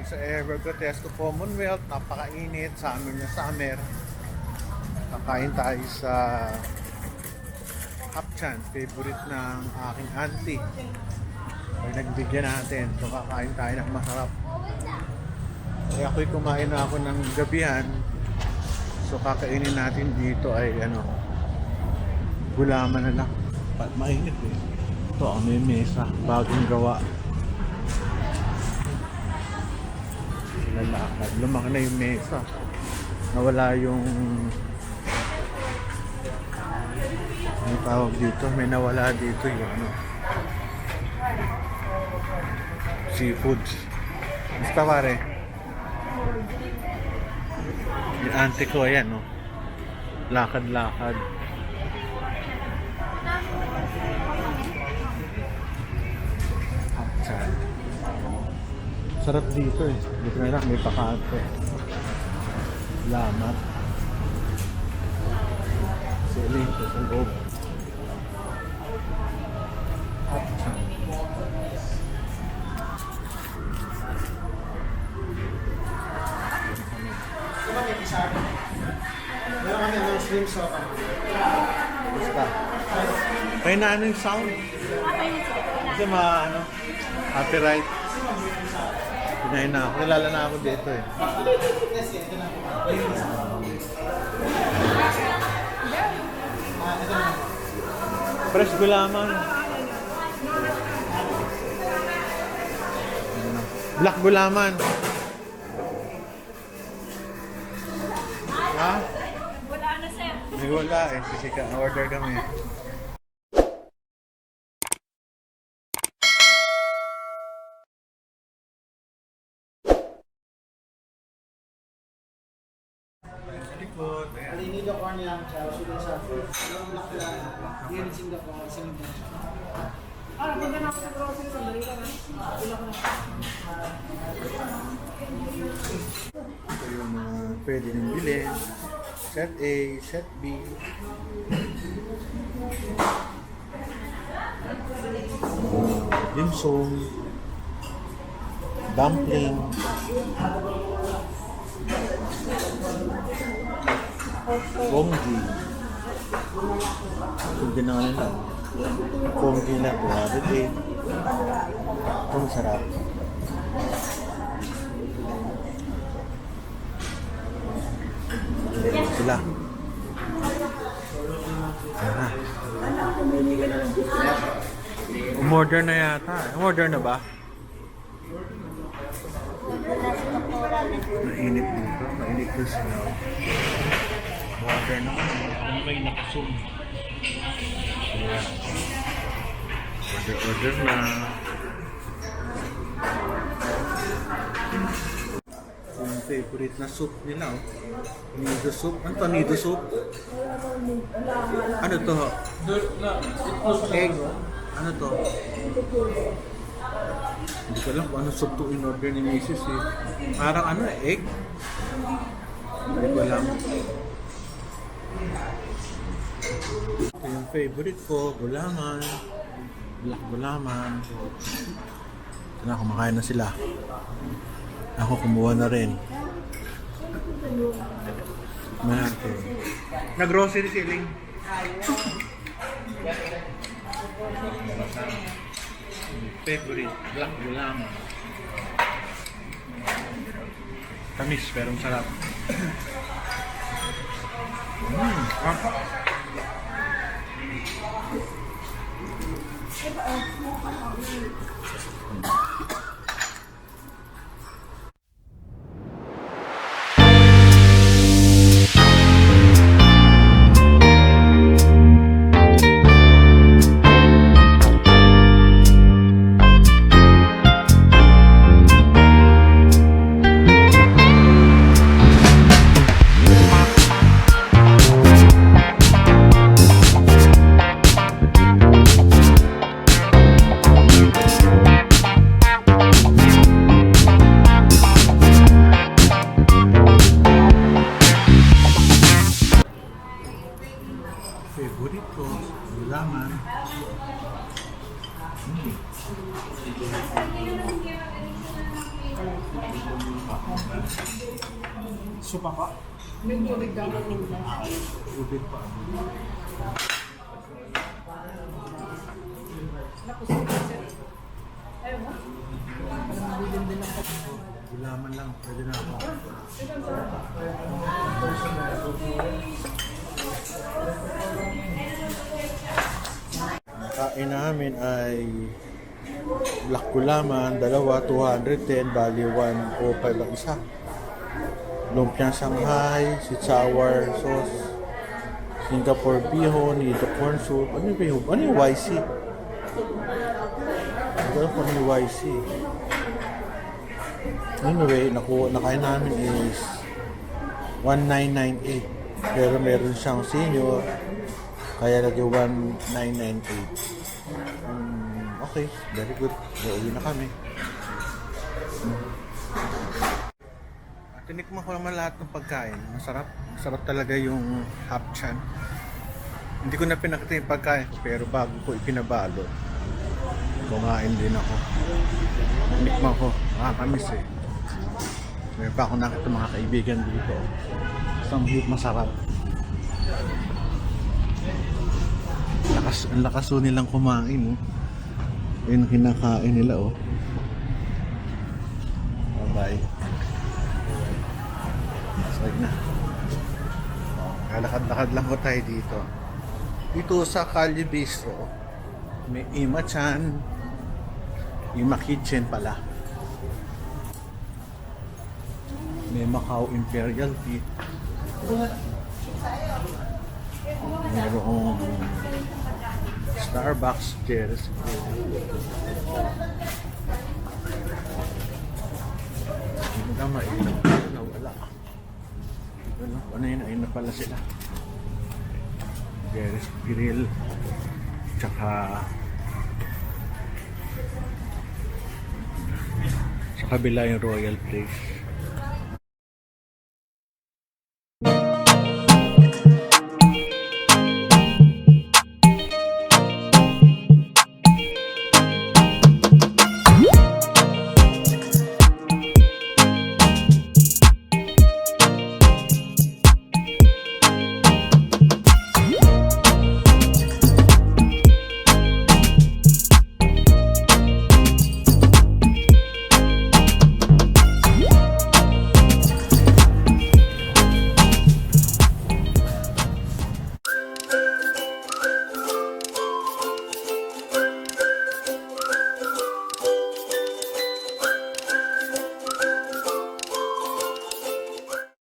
sa Evergrotesco Commonwealth. Napakainit sa amin na summer. Kakain tayo sa Hapchan, favorite ng aking auntie. Ay nagbigyan natin. So kakain tayo ng masarap. Kaya ako'y kumain na ako ng gabihan. So kakainin natin dito ay gulaman na lang. Mainit eh. Ito may mesa, bagong gawa. Lalakad. Lumaki na yung mesa. Nawala yung ano tawag dito? May nawala dito yung seafoods. Basta pare. Yung auntie ko, ayan lakad-lakad. Hapchan. Sarap dito eh. Dito na lang, may pakante. Lamat. Siling ko sa loob. Hapchan. Meron kami ng shrimp sopa. Basta. Kaya na yung sound. Kasi copyright. Pinahin na ako. Nalala na ako dito eh. Fresh gulaman. Black gulaman. Ha? Wala na, sir. May wala eh. Kasi order kami. Alinido corn lang, tsaka sugar sa fruit. Yung black lang, yun Singapore, Singapore. Punta na ako sa grocery, sandali ka na. Ilan ko na. Ito yung pwede nang bilhin. Set A, set B. Dim sum. Dumpling. Ponggi. Pwede na nga nila. Ponggi na po. Ito masarap. Sila. Umorder na yata. Umorder na ba? Mainit dito. Mainit yung snow. Umorder na. May nakasum. Order na. Yung favorite na soup nila Nido soup. Ano to? Nido soup? Ano to? Egg. Ano to? Hindi ko alam kung ano soup to in-order ni Mrs. eh. Parang egg? Hindi ko alam. Ito yung favorite ko, gulaman. Black gulaman. Ito na, kumakain na sila. Ako kumuha na rin. Nag-grocery selling. Favorite, black gulaman. Tamis, pero sarap. Supa ka? May tubig daw ng nila. Ubit pa. Nakusog ka, sir. Ayaw mo? Nabibigyan din ako. Gulaman lang, pwede na ako. Ang kain namin ay black gulaman, dalawa, 210, bali 105 ang isa. Lumpiang Shanghai, si sour sauce, Singapore bihon, nito corn soup. Ano yung bihon? Ano yung YC? Ano yung YC? Anyway, nakain namin is 1998. Pero meron siyang senior, kaya naging 1998. Okay, very good. Uuwi na kami. At tinikman ko naman lahat ng pagkain. Masarap. Masarap talaga yung hapchan. Hindi ko na pinakita yung pagkain ko, pero bago ko ipinabalo, kumain din ako. Tinikman ko. Nakakamiss eh. Meron pa ako nakita mga kaibigan dito. Samhit masarap. Ang lakas o nilang kumain. Oh. Yun ang kinakain nila. Oh. Bye-bye. Sige na. Kalakad-lakad lang ko tayo dito. Dito sa Calle Bistro, may Ima-chan. Ima Kitchen pala. May Macau Imperial Tea. Mayroong Starbucks, Jerry's. Hindi na mainam. Wala. Ano yun? Ayun na pala sila. Jerry's Grill. Tsaka sa kabila yung Royal Place.